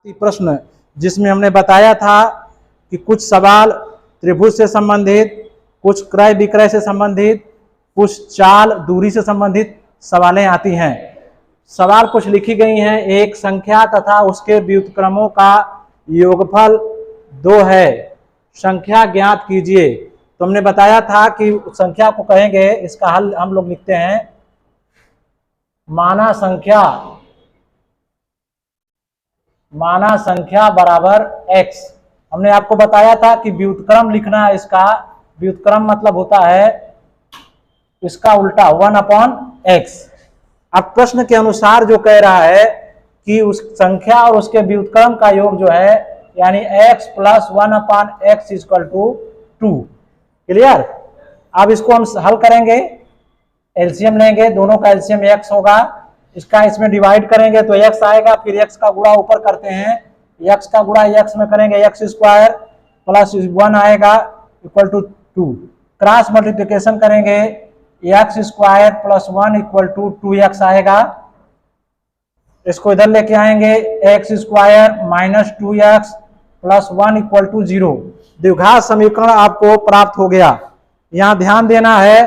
प्रश्न जिसमें हमने बताया था कि कुछ सवाल त्रिभुज से संबंधित, कुछ क्रय विक्रय से संबंधित, कुछ चाल दूरी से संबंधित सवालें आती हैं। सवाल कुछ लिखी गई हैं, एक संख्या तथा उसके व्युत्क्रमों का योगफल 2 है, संख्या ज्ञात कीजिए। तो हमने बताया था कि संख्या को कहेंगे, इसका हल हम लोग लिखते हैं माना संख्या बराबर x। हमने आपको बताया था कि व्युत्क्रम लिखना है, इसका व्युत्क्रम मतलब होता है इसका उल्टा 1/x। अब प्रश्न के अनुसार जो कह रहा है कि उस संख्या और उसके व्युत्क्रम का योग जो है यानी x + 1/x = 2। क्लियर। अब इसको हम हल करेंगे, एलसीएम लेंगे, दोनों का एलसीएम x होगा, इसका इसमें डिवाइड करेंगे तो x आएगा, फिर x का गुणा ऊपर करते हैं, x का गुणा x में करेंगे x² + 1 आएगा = 2। क्रॉस मल्टीप्लिकेशन करेंगे x² + 1 = 2x आएगा। इसको इधर लेके आएंगे x² - 2x + 1 = 0। द्विघात समीकरण आपको प्राप्त हो गया। यहाँ ध्यान देना है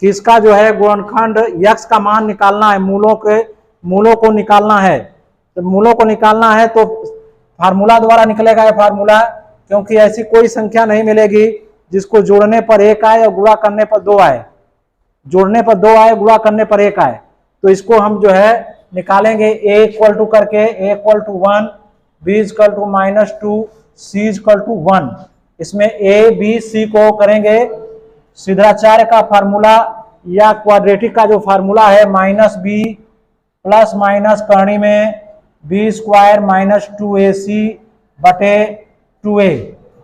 कि इसका जो है गुणनखंड x का मान निकालना है, मूलों को निकालना है। तो मूलों को निकालना है तो फार्मूला द्वारा निकलेगा ये फार्मूला, क्योंकि ऐसी कोई संख्या नहीं मिलेगी जिसको जोड़ने पर 1 आए और गुणा करने पर 2 आए, जोड़ने पर 2 आए, गुणा करने पर 1 आए। तो इसको हम जो है निकालेंगे a = करके a = 1, b = -2, c = 1। इसमें a b c को करेंगे सिद्धाचार्य का फार्मूला या क्वाड्रेटिक का जो फार्मूला है -b ± करणी में b² - 2ac / 2a।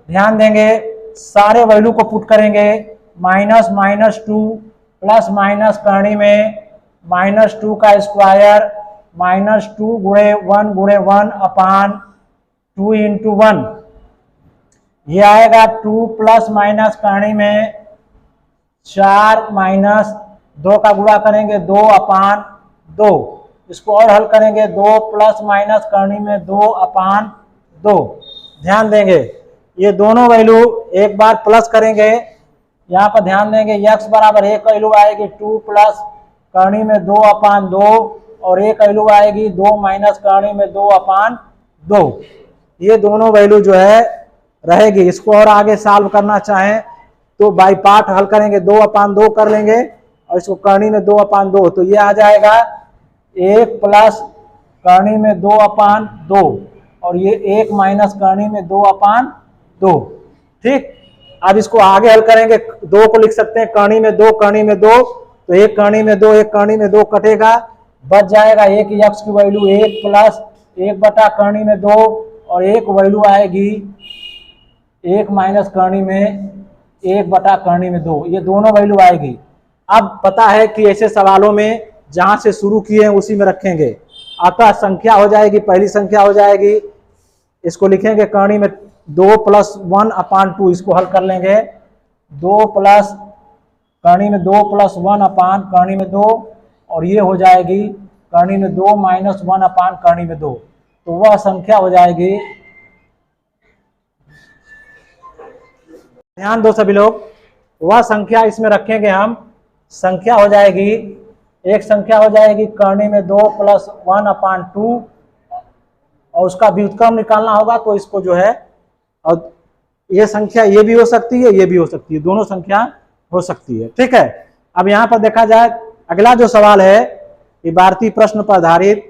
ध्यान देंगे सारे वैल्यू को पुट करेंगे, -2 ± करणी में -2 का स्क्वायर -2 × 1 × 1/2 × 1। ये आएगा 2 ± करणी में 4 - 2 का गुणा करेंगे 2/2। इसको और हल करेंगे 2 ± करणी में 2/2। ध्यान देंगे ये दोनों वैल्यू एक बार प्लस करेंगे, यहाँ पर ध्यान देंगे x बराबर 1 वैल्यू आएगी 2 + करणी में 2/2 और 1 वैल्यू आएगी 2 - करणी में 2/2। ये दोनों वैल्यू जो है रहेगी। इसको और आगे सॉल्व करना चाहें तो बाई पार्ट हल करेंगे, 2/2 कर लेंगे और इसको करणी में 2/2, तो ये आ जाएगा 1 + करणी में 2/2 और ये 1 - करणी में 2/2। ठीक। अब इसको आगे हल करेंगे, 2 को लिख सकते हैं करणी में 2 करणी में 2, तो 1 करणी में 2 1 करणी में 2 कटेगा, बच जाएगा 1 x की वैल्यू 1 + 1 करणी में 2 और 1 वैल्यू आएगी 1 - करणी में 1 करणी में 2। ये दोनों वैल्यू आएगी। अब पता है कि ऐसे सवालों में जहां से शुरू किए हैं उसी में रखेंगे। अतः संख्या हो जाएगी, पहली संख्या हो जाएगी, इसको लिखेंगे करणी में 2 + 1/2। इसको हल कर लेंगे 2 + करणी में 2 + 1/ करणी में 2 और ये हो जाएगी करणी में 2 - 1/ करणी में 2। तो वह संख्या हो जाएगी, ध्यान दो सभी लोग, वह संख्या इसमें रखेंगे हम, संख्या हो जाएगी, एक संख्या हो जाएगी करणी में 2 + 1/2 और उसका व्युत्क्रम निकालना होगा तो इसको जो है, और ये संख्या ये भी हो सकती है, ये भी हो सकती है, दोनों संख्या हो सकती है। ठीक है। अब यहाँ पर देखा जाए अगला जो सवाल है इबारती प्रश्न पर आधारित,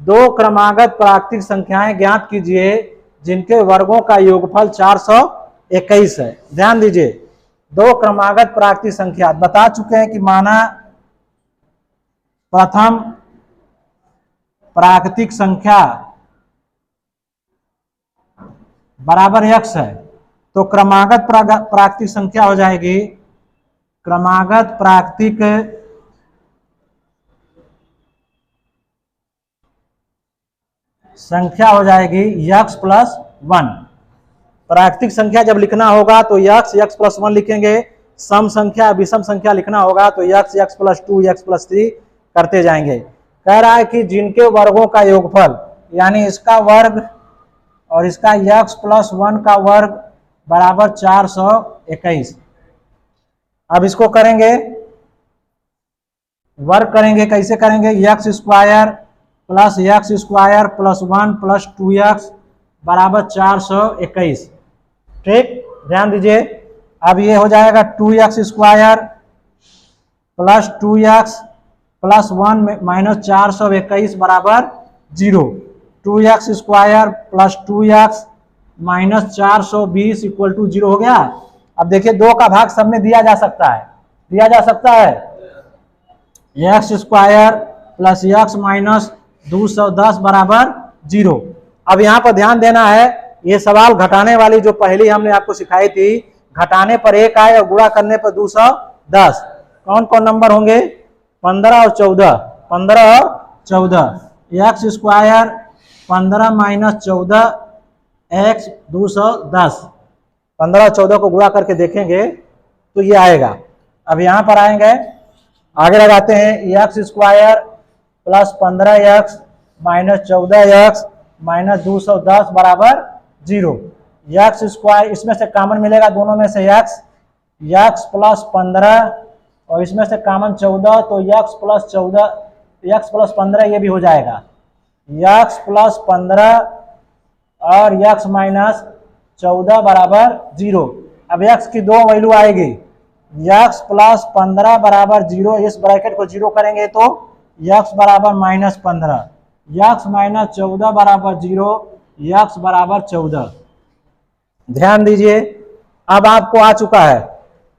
2 क्रमागत प्राकृतिक संख्याएं ज्ञात कीजिए जिनके वर्गों का योगफल 421 है। ध्यान दीजिए 2 क्रमागत प्राकृतिक संख्या बता चुके हैं कि माना प्रथम प्राकृतिक संख्या बराबर x है, तो क्रमागत प्राकृतिक संख्या हो जाएगी, क्रमागत प्राकृतिक संख्या हो जाएगी x + 1। प्राकृतिक संख्या जब लिखना होगा तो x + 1 लिखेंगे, सम संख्या विषम संख्या लिखना होगा तो x + 2 x + 3 करते जाएंगे। कह रहा है कि जिनके वर्गों का योगफल, यानी इसका वर्ग और इसका x प्लस 1 का वर्ग बराबर 421। अब इसको करेंगे, वर्ग करेंगे, कैसे करेंगे, x square plus x square plus 1 plus 2x बराबर 421। ठीक, ध्यान दीजिए। अब ये हो जाएगा 2x square plus 2x plus 1 minus 421 बराबर 0। 2x square plus 2x minus 420 equal to 0 हो गया। अब देखिए 2 का भाग सब में दिया जा सकता है, दिया जा सकता है। X square plus x minus 210 बराबर 0। अब यहाँ पर ध्यान देना है, ये सवाल घटाने वाली जो पहली हमने आपको सिखाई थी, घटाने पर 1 आए और गुणा करने पर 210, कौन कौन नंबर होंगे, 15 और 14, 15 और 14। एक्स स्क्वायर 15 माइनस 14 एक्स 210, 15 और 14 को गुणा करके देखेंगे तो ये आएगा। अब यहाँ पर आएंगे, आगे लगाते हैं, x square plus 15x minus 14x minus 210 बराबर 0। एक्स स्क्वायर, इसमें से कॉमन मिलेगा दोनों में से x प्लस 15 और इसमें से कॉमन 14, तो x प्लस 14, x प्लस 15 ये भी हो जाएगा, x प्लस 15 और x माइनस 14 बराबर 0। अब x की दो वैल्यू आएगी, x प्लस 15 बराबर 0, इस ब्रैकेट को 0 करेंगे तो x बराबर माइनस 15, x माइनस 14 बराबर 0, x बराबर 14। ध्यान दीजिए, अब आपको आ चुका है,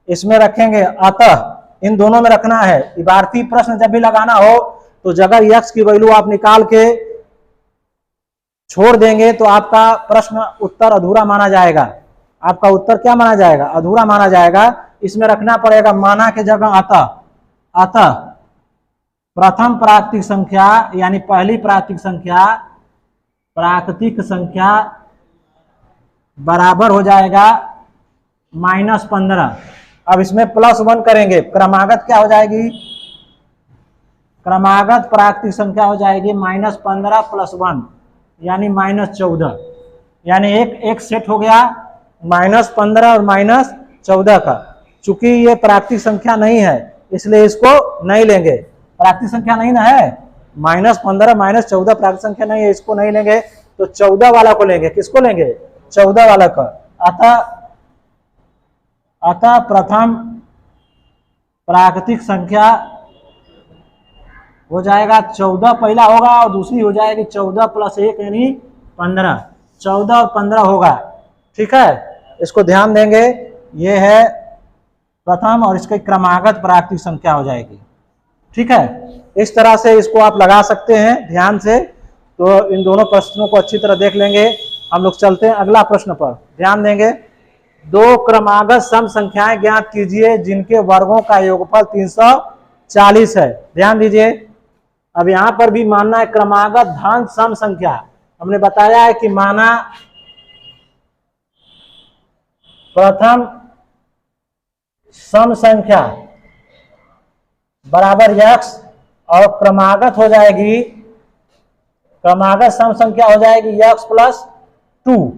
इसमें रखेंगे, अतः इन दोनों में रखना है। इबारती प्रश्न जब भी लगाना हो तो जगह x की वैल्यू आप निकाल के छोड़ देंगे तो आपका प्रश्न उत्तर अधूरा माना जाएगा। आपका उत्तर क्या माना जाएगा, अधूरा माना जाएगा। इसमें रखना पड़ेगा माना के जगह अतः। अतः प्रथम प्राकृतिक संख्या यानी पहली प्राकृतिक संख्या बराबर हो जाएगा -15। अब इसमें +1 करेंगे, क्रमागत क्या हो जाएगी, क्रमागत प्राकृतिक संख्या हो जाएगी -15 + 1 यानी -14, यानी एक सेट हो गया -15 और -14 का। चूंकि ये प्राकृतिक संख्या नहीं है इसलिए इसको नहीं लेंगे, प्राकृतिक संख्या नहीं ना है, -15 -14 प्राकृतिक संख्या नहीं है, इसको नहीं लेंगे तो 14 वाला को लेंगे। किसको लेंगे, 14 वाला का। अतः प्रथम प्राकृतिक संख्या हो जाएगा 14 पहला होगा और दूसरी हो जाएगी 14 + 1 यानी 15, 14 और 15 होगा। ठीक है, इसको ध्यान देंगे, ये है प्रथम और इसकी क्रमागत प्राकृतिक संख्या हो जाएगी। ठीक है, इस तरह से इसको आप लगा सकते हैं ध्यान से। तो इन दोनों प्रश्नों को अच्छी तरह देख लेंगे। हम लोग चलते हैं अगला प्रश्न पर, ध्यान देंगे। दो क्रमागत सम संख्याएं ज्ञात कीजिए जिनके वर्गों का योगफल 340 है। ध्यान दीजिए, अब यहां पर भी मानना है क्रमागत धन सम संख्या। हमने बताया है कि माना प्रथम सम संख्या बराबर x और क्रमागत हो जाएगी, क्रमागत सम संख्या हो जाएगी x + 2।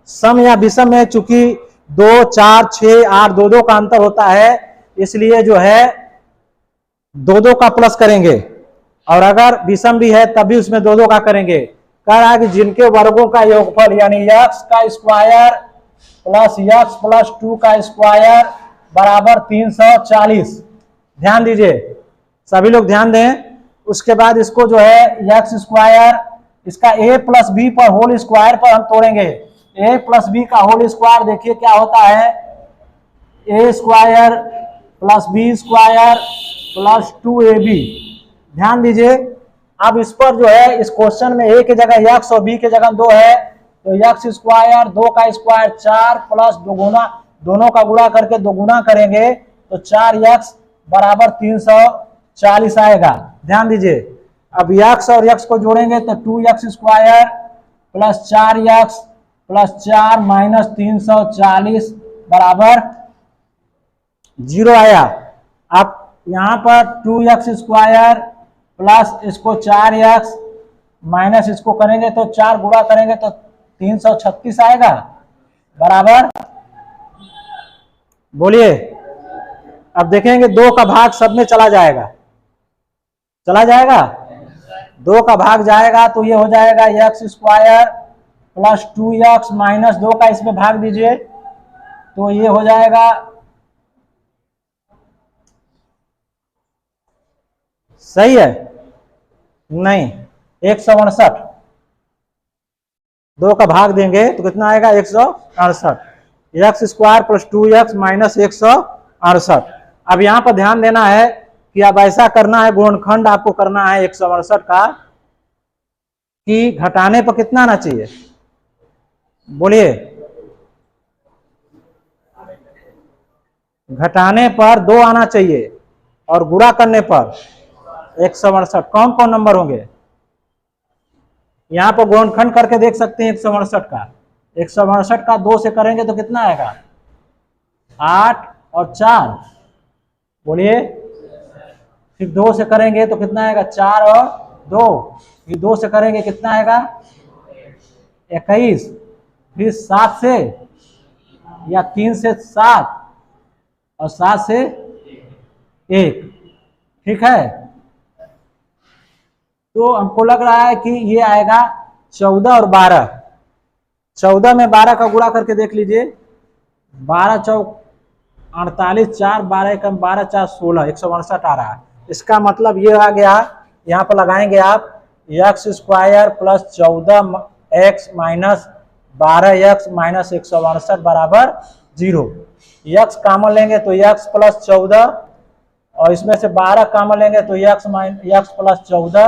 सम या विषम में चूंकि 2, 4, 6, 8 2 का अंतर होता है, इसलिए जो है 2 का प्लस करेंगे, और अगर विषम भी है तब भी उसमें 2 का करेंगे। कह रहा है कि जिनके वर्गों का योगफल यानी x का स्क्वायर प्लस x + 2 का स्क्वायर बराबर 340। ध्यान दीजिए, सभी लोग ध्यान दें। उसके बाद इसको जो है x स्क्वायर, इसका a + b पर होल स्क्वायर पर हम तोड़ेंगे। a + b का होल स्क्वायर देखिए क्या होता है, a square + b square + 2ab। ध्यान दीजिए, अब इस पर जो है इस क्वेश्चन में a की जगह x और b की जगह 2 है, तो x स्क्वायर 2 का स्क्वायर 4 प्लस 2 गुना, दोनों का गुणा करके 2 गुना करेंगे तो 4x बराबर 340 आएगा। ध्यान दीजिए, अब x और x को जोड़ेंगे तो 2x square plus 4x plus 4 minus 340 बराबर 0 आया। अब यहाँ पर 2x स्क्वायर प्लस इसको 4x माइनस इसको करेंगे तो 4 गुणा करेंगे तो 336 आएगा, बराबर, बोलिए। अब देखेंगे 2 का भाग सब में चला जाएगा, चला जाएगा, 2 का भाग जाएगा तो ये हो जाएगा x square plus 2x minus 2 का इसमें भाग दीजिए तो ये हो जाएगा, सही है, नहीं 168, 2 का भाग देंगे तो कितना आएगा 168, x square plus 2x minus 168। अब यहां पर ध्यान देना है कि अब ऐसा करना है, गुणनखंड आपको करना है 168 का, कि घटाने पर कितना आना चाहिए, बोलिए, घटाने पर 2 आना चाहिए और गुणा करने पर 168। कौन कौन नंबर होंगे, यहां पर गुणनखंड करके देख सकते हैं 168 का, 168 का 2 से करेंगे तो कितना आएगा 8 और 4, बोलिए, फिर 2 से करेंगे तो कितना आएगा 4 और 2, फिर 2 से करेंगे कितना आएगा 21, फिर 7 से या 3 से 7 और 7 से 1, ठीक है। तो हमको लग रहा है कि ये आएगा 14 और 12, 14 में 12 का गुणा करके देख लीजिए, 12 चौक 48, 4 12 कम 12 4 16, 168 आ रहा है। इसका मतलब ये आ गया, यहाँ पर लगाएंगे आप x square plus 14x minus 12x minus 168 बराबर 0। x कॉमन लेंगे तो x प्लस 14 और इसमें से 12 कॉमन लेंगे तो x प्लस 14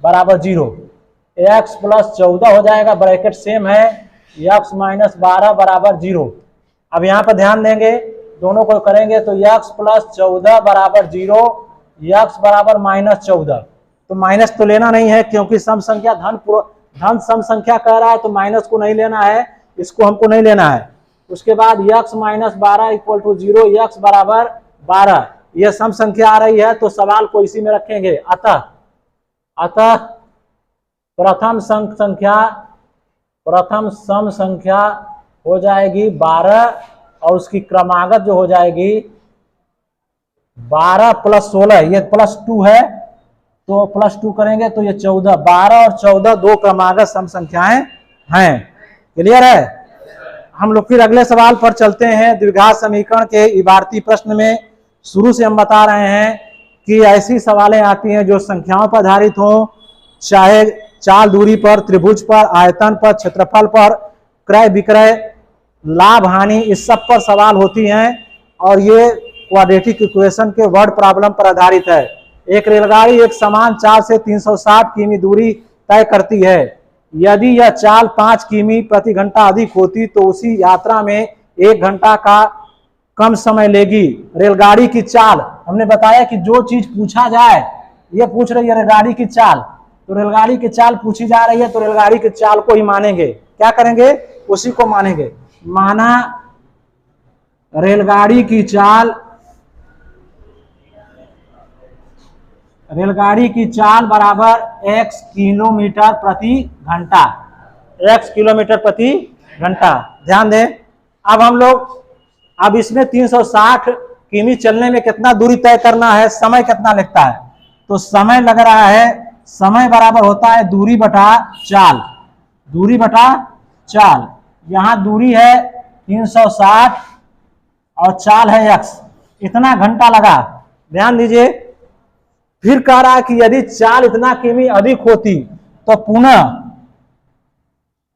बराबर 0। x प्लस 14 हो जाएगा, ब्रैकेट सेम है, x माइनस 12 बराबर 0। अब यहाँ पर ध्यान देंगे, दोनों को करेंगे तो x प्लस 14 बराबर 0, x बराबर माइनस 14। तो माइनस तो लेना नहीं है क्योंकि सम संख्या धन सम संख्या कह रहा है, तो माइनस को नहीं लेना है, इसको हमको नहीं लेना है। उसके बाद x minus 12 equal to 0, x बराबर 12, यह सम संख्या आ रही है तो सवाल को इसी में रखेंगे। अतः प्रथम सम संख्या हो जाएगी 12 और उसकी क्रमागत जो हो जाएगी 12 प्लस 16, ये प्लस 2 है तो प्लस 2 करेंगे तो ये 14, 12 और 14 दो क्रमागत सम संख्याएं हैं। क्लियर है। हम लोग फिर अगले सवाल पर चलते हैं। द्विघात समीकरण के इबारती प्रश्न में शुरू से हम बता रहे हैं कि ऐसी सवालें आती हैं जो संख्याओं पर आधारित हो, चाहे चाल दूरी पर, त्रिभुज पर, आयतन पर, क्षेत्रफल पर, क्रय विक्रय, लाभ हानि, इस सब पर सवाल होती हैं और ये क्वाड्रेटिक इक्वेशन के वर्ड प्रॉब्लम पर आधारित है। एक रेलगाड़ी एक समान चाल से 360 किमी दूरी तय करती है। यदि यह चाल 5 किमी प्रति घंटा अधिक होती तो उसी यात्रा में 1 घंटा का कम समय लेगी। रेलगाड़ी की चाल, हमने बताया कि जो चीज पूछा जाए, ये पूछ रही है रेलगाड़ी की चाल, तो रेलगाड़ी की चाल पूछी जा रही है तो रेलगाड़ी की चाल को ही मानेंगे। क्या करेंगे, उसी को मानेंगे। माना रेलगाड़ी की चाल बराबर x किलोमीटर प्रति घंटा, x किलोमीटर प्रति घंटा। ध्यान दें, अब इसमें 360 किमी चलने में कितना दूरी तय करना है, समय कितना लगता है, तो समय लग रहा है, समय बराबर होता है दूरी बटा चाल, दूरी बटा चाल। यहां दूरी है 360 और चाल है x, इतना घंटा लगा। ध्यान दीजिए, फिर कह रहा है कि यदि चाल इतना किमी अधिक होती तो पुनः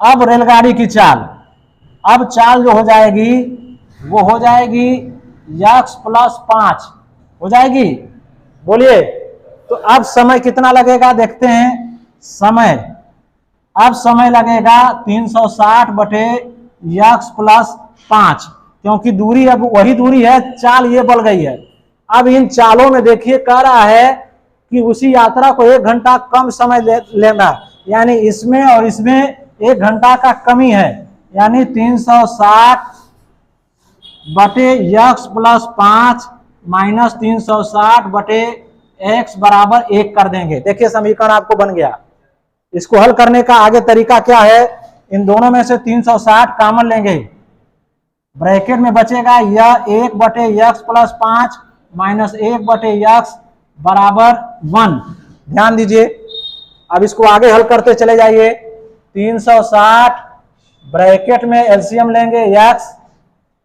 अब रेलगाड़ी की चाल, अब चाल जो हो जाएगी वो हो जाएगी x प्लस 5 हो जाएगी। बोलिए, तो अब समय कितना लगेगा देखते हैं। अब समय लगेगा 360 बटे x प्लस 5, क्योंकि दूरी अब वही दूरी है, चाल ये बढ़ गई है। अब इन चालों में देखिए कह रहा है कि उसी यात्रा को 1 घंटा कम समय लेना, यानी इसमें और इसमें 1 घंटा का कमी है, यानी 360 बटे x प्लस 5 माइनस 360 बटे x बराबर 1 कर देंगे। देखिए समीकरण आपको बन गया। इसको हल करने का आगे तरीका क्या है इन दोनों में से 360 कॉमन लेंगे, ब्रैकेट में बचेगा यह 1/x प्लस 5 माइनस 1/x बराबर 1। ध्यान दीजिए, अब इसको आगे हल करते चले जाइए। 360 ब्रैकेट में एलसीएम लेंगे x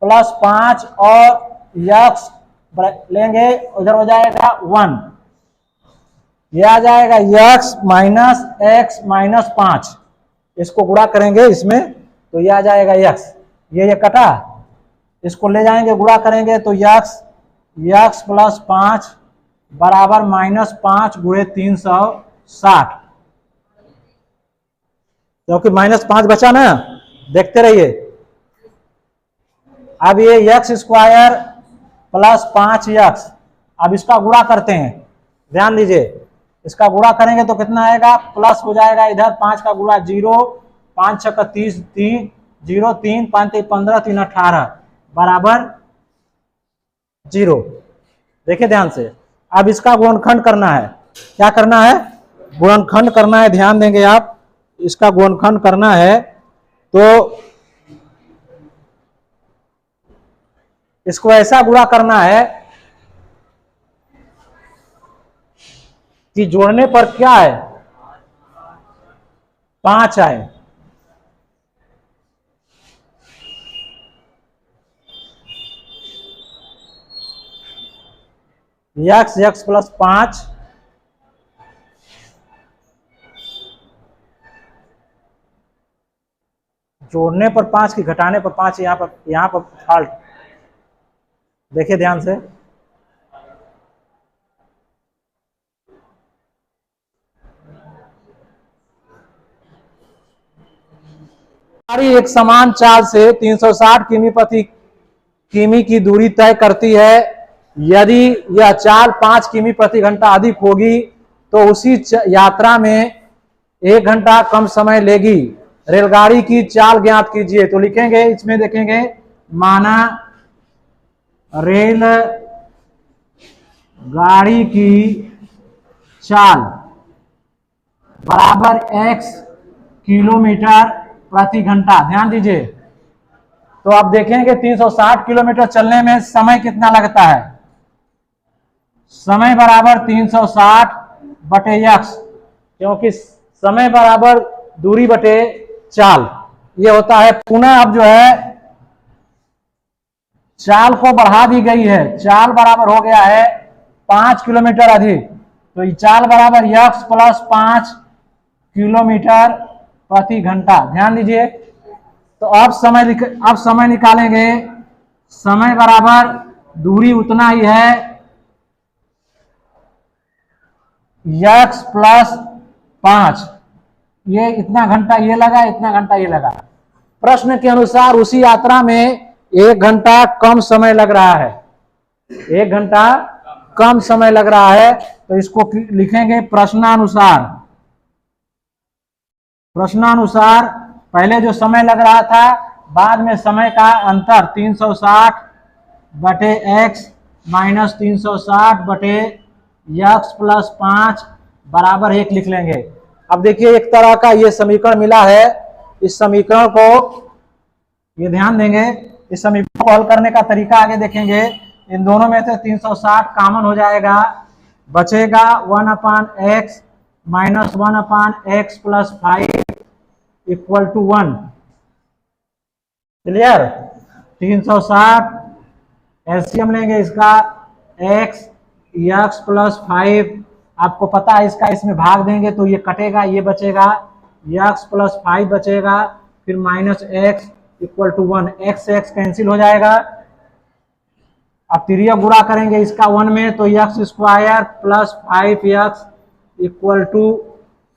प्लस 5 और x लेंगे, उधर हो जाएगा 1, यह आ जाएगा x माइनस x माइनस 5, इसको गुणा करेंगे इसमें तो यह आ जाएगा x, ये कटा, इसको ले जाएंगे गुणा करेंगे तो x प्लस 5 बराबर माइनस 5 गुणे 360, क्योंकि माइनस 5 बचा ना, देखते रहिए। अब ये x स्क्वायर प्लस 5x, अब इसका गुणा करते हैं, ध्यान दीजिए, इसका गुणा करेंगे तो कितना आएगा, प्लस हो जाएगा, इधर 5 का गुणा 0, 5 6 30, 0 3 5 15 3 18 बराबर 0। देखिए ध्यान से, अब इसका गुणनखंड करना है, क्या करना है, गुणनखंड करना है, ध्यान देंगे आप, इसका गुणनखंड करना है तो इसको ऐसा गुणा करना है कि जोड़ने पर क्या है, 5 आए, x प्लस 5 जोड़ने पर 5 की घटाने पर 5, यहां पर फॉल्ट, देखिए ध्यान से, एक समान चाल से 360 किमी प्रति किमी की दूरी तय करती है। यदि यह चाल 5 किमी प्रति घंटा अधिक होगी तो उसी यात्रा में 1 घंटा कम समय लेगी। रेलगाड़ी की चाल ज्ञात कीजिए। तो लिखेंगे, इसमें देखेंगे, माना रेल गाड़ी की चाल बराबर x किलोमीटर प्रति घंटा। ध्यान दीजिए, तो आप देखेंगे 360 किलोमीटर चलने में समय कितना लगता है, समय बराबर 360 बटे x, क्योंकि समय बराबर दूरी बटे चाल, ये होता है। पुनः अब जो है चाल को बढ़ा दी गई है, चाल बराबर हो गया है 5 किलोमीटर अधिक, तो ये चाल बराबर x प्लस 5 किलोमीटर प्रति घंटा। ध्यान दीजिए, तो अब समय निकालेंगे, समय बराबर दूरी उतना ही है x प्लस 5, ये इतना घंटा ये लगा, इतना घंटा ये लगा। प्रश्न के अनुसार उसी यात्रा में 1 घंटा कम समय लग रहा है, 1 घंटा कम समय लग रहा है, तो इसको लिखेंगे प्रश्नानुसार। प्रश्नानुसार पहले जो समय लग रहा था, बाद में समय का अंतर 360 बटे x माइनस 360 बटे x प्लस 5 बराबर 1 लिख लेंगे। अब देखिए, एक तरह का ये समीकरण मिला है, इस समीकरण को ये ध्यान देंगे, इस समीकरण को हल करने का तरीका आगे देखेंगे। इन दोनों में से 360 कॉमन हो जाएगा, बचेगा 1/x minus 1/x plus 5 equal to 1। Clear? 360 LCM लेंगे इसका, x प्लस 5, आपको पता है इसका, इसमें भाग देंगे तो ये कटेगा, ये बचेगा, x प्लस 5 बचेगा, फिर minus x equal to 1, x से x कैंसिल हो जाएगा। अब तिरिया गुणा करेंगे इसका 1 में, तो x square plus 5x equal to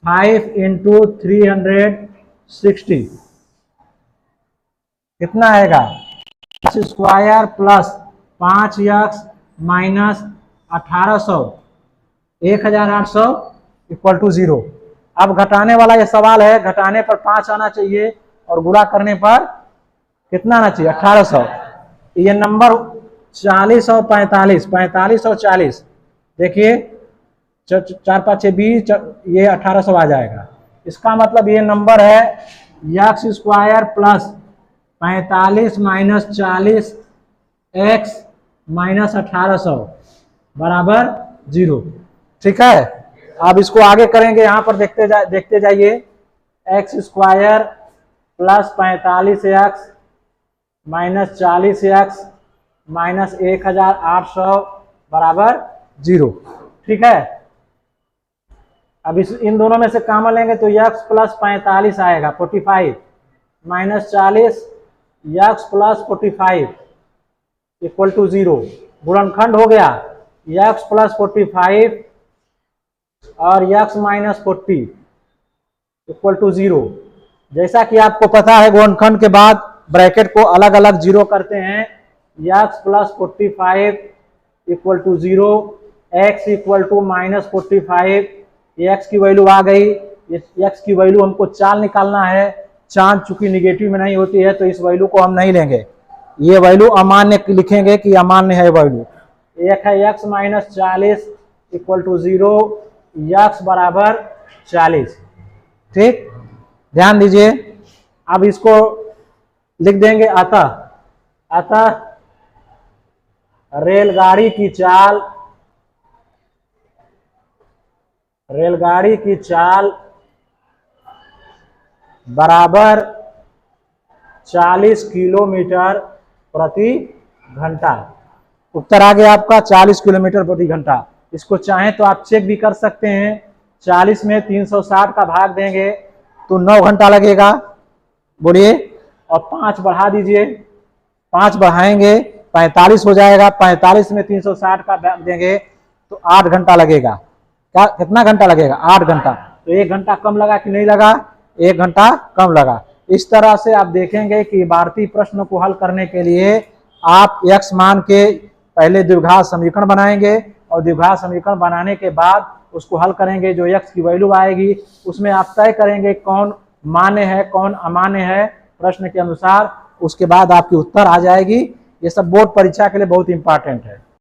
5 into 360 कितना आएगा, x square plus 5x minus 1800 1800 equal to 0। अब घटाने वाला ये सवाल है, घटाने पर 5 आना चाहिए और गुणा करने पर कितना आना चाहिए, 1800। ये नंबर 40 और 45, 45 और 40, देखिए 4 5 6 20, ये 1800 आ जाएगा। इसका मतलब ये नंबर है x square plus 45 minus 40 x minus 1800 बराबर 0। ठीक है, अब इसको आगे करेंगे, यहां पर देखते जाइए। X square plus 45 x minus 40 x minus 1800 बराबर 0। ठीक है, अब इन दोनों में से कॉमन लेंगे तो x प्लस 45 आएगा 45 minus 40 x plus 45 equal to 0। गुणनखंड हो गया x प्लस 45 और x माइनस 40 इक्वल टू 0। जैसा कि आपको पता है गुणनखंड के बाद ब्रैकेट को अलग अलग जीरो करते हैं। x plus 45 equal to 0, x equal to minus 45, x की वैल्यू आ गई। x की वैल्यू हमको चाल निकालना है, चाल चूंकि निगेटिव में नहीं होती है तो इस वैल्यू को हम नहीं लेंगे, ये वैल्यू अमान्य लिखेंगे कि अमान्य है वैल्यू। एक है x minus 40 equal to 0, x बराबर 40। ठीक, ध्यान दीजिए। अब इसको लिख देंगे अतः रेलगाड़ी की चाल बराबर 40 किलोमीटर प्रति घंटा। उत्तर आ गया आपका 40 किलोमीटर प्रति घंटा। इसको चाहें तो आप चेक भी कर सकते हैं। 40 में 360 का भाग देंगे तो 9 घंटा लगेगा। बोलिए, और 5 बढ़ा दीजिए, 5 बढ़ाएंगे 45 हो जाएगा। 45 में 360 का भाग देंगे तो 8 घंटा लगेगा। क्या, कितना घंटा लगेगा? 8 घंटा। तो 1 घंटा कम लगा कि नहीं लगा? 1 घंटा कम लगा। इस तरह से आप देखेंगे कि भारतीय प्रश्न को हल करने के लिए आप x मान के पहले द्विघात समीकरण बनाएंगे और द्विघात समीकरण बनाने के बाद उसको हल करेंगे। जो x की वैल्यू आएगी उसमें आप तय करेंगे कौन मान्य है कौन अमान्य है प्रश्न के अनुसार, उसके बाद आपकी उत्तर आ जाएगी। ये सब बोर्ड परीक्षा के लिए बहुत इंपॉर्टेंट है।